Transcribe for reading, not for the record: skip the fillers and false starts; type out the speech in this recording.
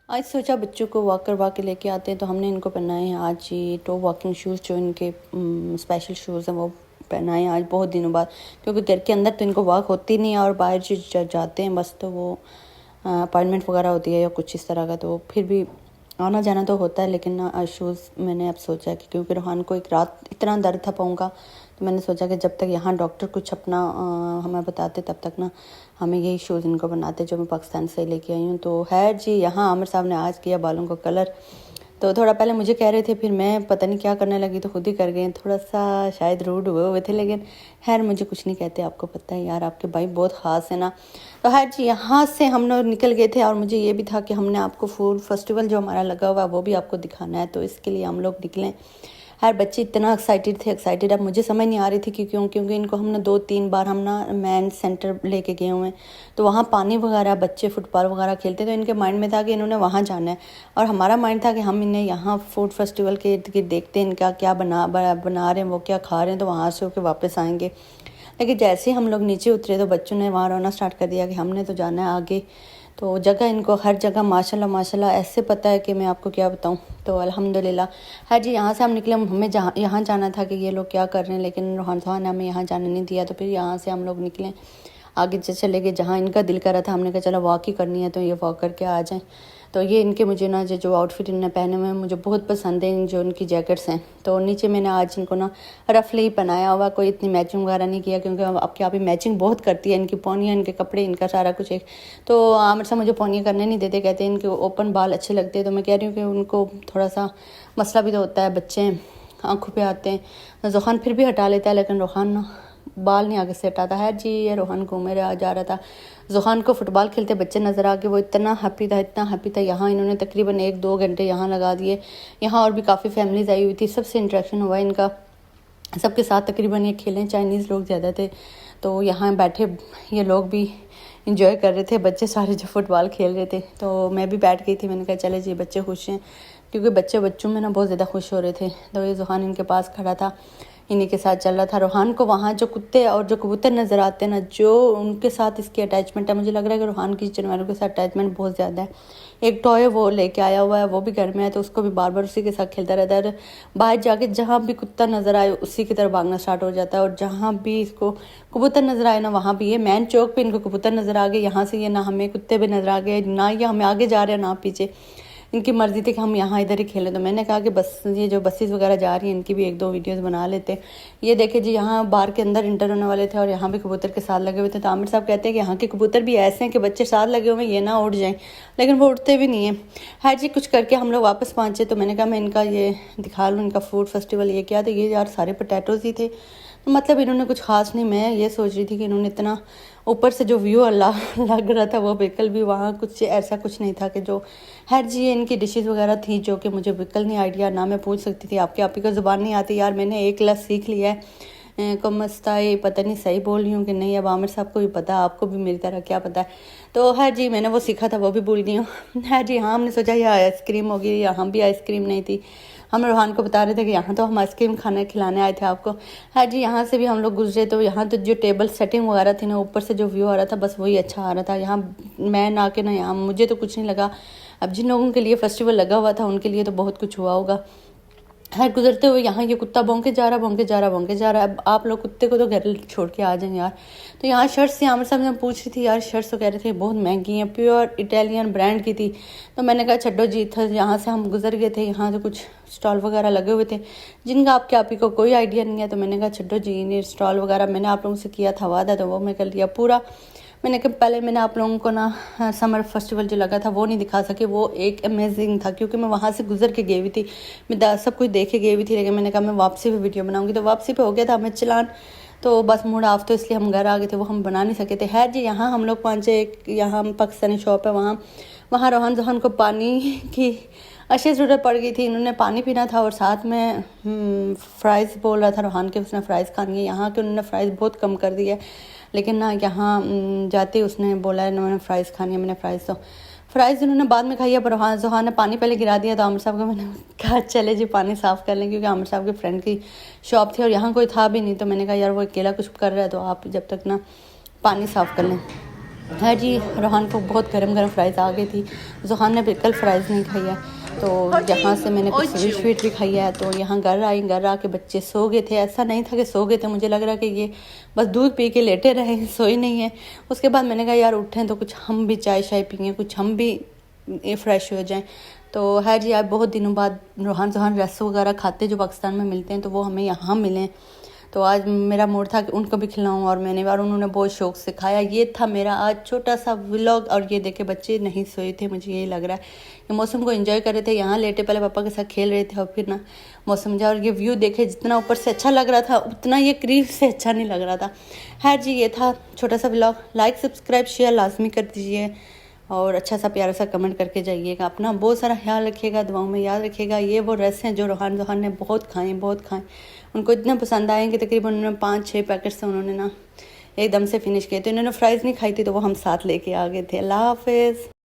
आज सोचा बच्चों को वॉक करवा के लेके आते हैं, तो हमने इनको पहनाए हैं आज ये टो वॉकिंग शूज़, जो इनके स्पेशल शूज़ हैं वो पहनाए हैं आज बहुत दिनों बाद। क्योंकि घर के अंदर तो इनको वॉक होती नहीं है और बाहर जो जाते हैं बस तो वो अपॉइंटमेंट वगैरह होती है या कुछ इस तरह का, तो फिर भी आना जाना तो होता है। लेकिन ना आज शूज़ मैंने अब सोचा कि क्योंकि रोहान को एक रात इतना दर्द था पाँव का, तो मैंने सोचा कि जब तक यहाँ डॉक्टर कुछ अपना हमें बताते तब तक ना हमें यही शूज़ इनको बनाते जो मैं पाकिस्तान से लेके आई हूँ। तो है जी, यहाँ आमिर साहब ने आज किया बालों को कलर। तो थोड़ा पहले मुझे कह रहे थे, फिर मैं पता नहीं क्या करने लगी तो खुद ही कर गए। थोड़ा सा शायद रूड हुए थे, लेकिन खैर मुझे कुछ नहीं कहते। आपको पता है यार, आपके भाई बहुत ख़ास है ना। तो खैर जी, यहाँ से हम लोग निकल गए थे और मुझे ये भी था कि हमने आपको फूड फेस्टिवल जो हमारा लगा हुआ है वो भी आपको दिखाना है, तो इसके लिए हम लोग निकले। हर बच्चे इतना एक्साइटेड। अब मुझे समझ नहीं आ रही थी कि क्योंकि इनको हमने 2-3 बार हम ना मैन सेंटर लेके गए हुए हैं, तो वहाँ पानी वगैरह बच्चे फुटबॉल वगैरह खेलते, तो इनके माइंड में था कि इन्होंने वहाँ जाना है। और हमारा माइंड था कि हम इन्हें यहाँ फूड फेस्टिवल के इर्द गिर्द देखते हैं, इनका क्या बना रहे हैं, वो क्या खा रहे हैं, तो वहाँ से होकर वापस आएंगे। लेकिन जैसे ही हम लोग नीचे उतरे तो बच्चों ने वहाँ रोना स्टार्ट कर दिया कि हमने तो जाना है आगे। तो जगह इनको हर जगह माशाल्लाह ऐसे पता है कि मैं आपको क्या बताऊं। तो अल्हम्दुलिल्लाह है जी, यहाँ से हम निकले। हमें यहाँ जाना था कि ये लोग क्या कर रहे हैं, लेकिन रोहन साहब ने हमें यहाँ जाने नहीं दिया। तो फिर यहाँ से हम लोग निकले, आगे चले गए जहाँ इनका दिल कर रहा था। हमने कहा चलो वॉक ही करनी है तो ये वॉक करके आ जाएं। तो ये इनके मुझे ना जो आउटफिट इन्होंने पहने हुए हैं मुझे बहुत पसंद है, जो इनकी जैकेट्स हैं। तो नीचे मैंने आज इनको ना रफली ही पहनाया हुआ, कोई इतनी मैचिंग वगैरह नहीं किया, क्योंकि आपके आप ही मैचिंग बहुत करती है इनकी पौनियाँ, इनके कपड़े, इनका सारा कुछ एक। तो आमिर साहब मुझे पौनियाँ करने नहीं देते, कहते हैं इनके ओपन बाल अच्छे लगते हैं। तो मैं कह रही हूँ कि उनको थोड़ा सा मसला भी तो होता है, बच्चे आँखों पर आते हैं। जोहान फिर भी हटा लेता है, लेकिन रोहान ना बाल नहीं आगे से हटाता है जी। ये रोहन घूमे जा रहा था, जोहान को फुटबॉल खेलते बच्चे नज़र आ गए, वो इतना हैप्पी था। यहाँ इन्होंने तकरीबन 1-2 घंटे यहाँ लगा दिए। यहाँ और भी काफ़ी फैमिलीज आई हुई थी, सबसे इंटरेक्शन हुआ इनका, सबके साथ तकरीबन ये खेलें। चाइनीज़ लोग ज़्यादा थे, तो यहाँ बैठे ये लोग भी इंजॉय कर रहे थे, बच्चे सारे जो फुटबॉल खेल रहे थे। तो मैं भी बैठ गई थी, मैंने कहा चले जी बच्चे खुश हैं, क्योंकि बच्चों में ना बहुत ज़्यादा खुश हो रहे थे। तो ये जोहान इनके पास खड़ा था, इन्हीं के साथ चल रहा था। रोहान को वहाँ जो कुत्ते और जो कबूतर नज़र आते हैं ना, जो उनके साथ इसकी अटैचमेंट है, मुझे लग रहा है कि रोहान की जानवरों के साथ अटैचमेंट बहुत ज़्यादा है। एक टॉय वो लेके आया हुआ है, वो भी घर में है, तो उसको भी बार बार उसी के साथ खेलता रहता है। बाहर जाके जहाँ भी कुत्ता नज़र आए उसी की तरफ भागना स्टार्ट हो जाता है, और जहाँ भी इसको कबूतर नज़र आए ना वहाँ भी, ये मेन चौक पे इनको कबूतर नज़र आ गए, यहाँ से ये ना हमें कुत्ते भी नज़र आ गए, ना ये हमें आगे जा रहे हैं ना पीछे। इनकी मर्ज़ी थी कि हम यहाँ इधर ही खेलें। तो मैंने कहा कि बस ये जो बसेस वगैरह जा रही हैं इनकी भी 1-2 वीडियोस बना लेते हैं। ये देखे जी, यहाँ बार के अंदर इंटर होने वाले थे और यहाँ भी कबूतर के साथ लगे हुए थे। तो आमिर साहब कहते हैं कि यहाँ के कबूतर भी ऐसे हैं कि बच्चे साथ लगे हुए हैं, ये ना उड़ जाएं, लेकिन वो उड़ते भी नहीं है। है जी, कुछ करके हम लोग वापस पहुँचे। तो मैंने कहा मैं इनका ये दिखा लूँ, इनका फूड फेस्टिवल ये क्या था। ये यार सारे पोटैटोज़ ही थे, तो मतलब इन्होंने कुछ खास नहीं। मैं ये सोच रही थी कि इन्होंने इतना ऊपर से जो व्यू अल्लाह लग रहा था वो बिल्कुल भी वहाँ कुछ ऐसा कुछ नहीं था कि जो हर जी इनकी डिशेस वगैरह थी जो कि मुझे बिल्कुल नहीं आइडिया, ना मैं पूछ सकती थी। आपके आप ही को ज़ुबान नहीं आती यार, मैंने एक क्लास सीख लिया है कमस्ता, ये पता नहीं सही बोल रही हूँ कि नहीं। अब आमिर साहब को भी पता, आपको भी मेरी तरह क्या पता है। तो है जी, मैंने वो सीखा था वो भी भूल गई हूँ। है जी हाँ, हमने सोचा यह आइसक्रीम होगी, यहाँ भी आइसक्रीम नहीं थी। हम रोहान को बता रहे थे कि यहाँ तो हम आइसक्रीम खाने खिलाने आए थे आपको। है जी, यहाँ से भी हम लोग गुजरे, तो यहाँ तो जो टेबल सेटिंग वगैरह थी ना, ऊपर से जो व्यू आ रहा था बस वही अच्छा आ रहा था। यहाँ मैं ना के ना यहाँ मुझे तो कुछ नहीं लगा। अब जिन लोगों के लिए फेस्टिवल लगा हुआ था उनके लिए तो बहुत कुछ हुआ होगा। है गुजरते हुए यहाँ ये कुत्ता भौंके जा रहा है। अब आप लोग कुत्ते को तो घर छोड़ के आ जाएंगे यार। तो यहाँ शर्ट्स थी, आमिर साहब ने पूछ रही थी यार शर्ट्स, तो कह रहे थे बहुत महंगी हैं, प्योर इटालियन ब्रांड की थी। तो मैंने कहा छड्डो जी, था यहाँ से हम गुजर गए थे, यहाँ तो कुछ स्टॉल वगैरह लगे हुए थे जिनका आपके आप ही को कोई आइडिया नहीं है। तो मैंने कहा छड्डो जी, इन्हें स्टॉल वगैरह मैंने आप लोगों से किया था वादा, तो वो मैं कर लिया पूरा। मैंने कहा पहले मैंने आप लोगों को ना समर फेस्टिवल जो लगा था वो नहीं दिखा सके, वो एक अमेजिंग था क्योंकि मैं वहाँ से गुजर के गई हुई थी, मैं सब कुछ देख के गई हुई थी। लेकिन मैंने कहा मैं वापसी पे वीडियो बनाऊंगी, तो वापसी पे हो गया था हमें चलान, तो बस मूड ऑफ, तो इसलिए हम घर आ गए थे, वो हम बना नहीं सके थे। है जी, यहाँ हम लोग पहुँचे, एक यहाँ पाकिस्तानी शॉप है, वहाँ रोहन को पानी की अच्छी ज़रूरत पड़ गई थी। इन्होंने पानी पीना था और साथ में फ़्राइज़ बोल रहा था रोहान के, उसने फ़्राइज़ खानी है। यहाँ के उन्होंने फ़्राइज़ बहुत कम कर दी है, लेकिन ना यहाँ जाते उसने बोला है उन्होंने फ़्राइज़ खानी है। मैंने फ़्राइज़ उन्होंने बाद में खाई है, पर जोहान ने पानी पहले गिरा दिया। तो आमिर साहब को मैंने कहा चले जी पानी साफ़ कर लें, क्योंकि आमिर साहब के फ्रेंड की शॉप थी और यहाँ कोई था भी नहीं। तो मैंने कहा यार वो अकेला कुछ कर रहा है, तो आप जब तक ना पानी साफ़ कर लें। हाँ जी, रोहान को बहुत गरम गरम फ्राइज़ आ गई थी। ज़ुहान ने बिल्कुल फ्राइज़ नहीं खाई है, तो यहाँ से मैंने कुछ स्वीट स्वीट भी खाई है। तो यहाँ घर आई, घर आके बच्चे सो गए थे। ऐसा नहीं था कि सो गए थे, मुझे लग रहा कि ये बस दूध पी के लेटे रहे, सोए नहीं है। उसके बाद मैंने कहा यार उठें तो कुछ हम भी चाय शाय पिएँ, कुछ हम भी फ्रेश हो जाएँ। तो है जी, आज बहुत दिनों बाद रोहान ज़ुहान रस वगैरह खाते जो पाकिस्तान में मिलते हैं, तो वो हमें यहाँ मिले। तो आज मेरा मूड था कि उनको भी खिलाऊं, और मैंने और उन्होंने बहुत शौक से खाया। ये था मेरा आज छोटा सा व्लॉग। और ये देखे बच्चे नहीं सोए थे, मुझे यही लग रहा है कि मौसम को एंजॉय कर रहे थे। यहाँ लेटे पहले पापा के साथ खेल रहे थे, और फिर ना मौसम जा, और ये व्यू देखे जितना ऊपर से अच्छा लग रहा था उतना ये करीब से अच्छा नहीं लग रहा था। है जी, ये था छोटा सा व्लॉग। लाइक सब्सक्राइब शेयर लाजमी कर दीजिए, और अच्छा सा प्यारा सा कमेंट करके जाइएगा। अपना बहुत सारा ख्याल रखिएगा, दुआओं में याद रखिएगा। ये वो रस हैं जो रोहान ज़ुहान ने बहुत खाए, उनको इतने पसंद आए कि तकरीबन उन्होंने 5-6 पैकेट से उन्होंने ना एकदम से फिनिश किए। तो इन्होंने फ्राइज़ नहीं खाई थी, तो वो हम साथ लेके आ गए थे। अल्लाह हाफिज़।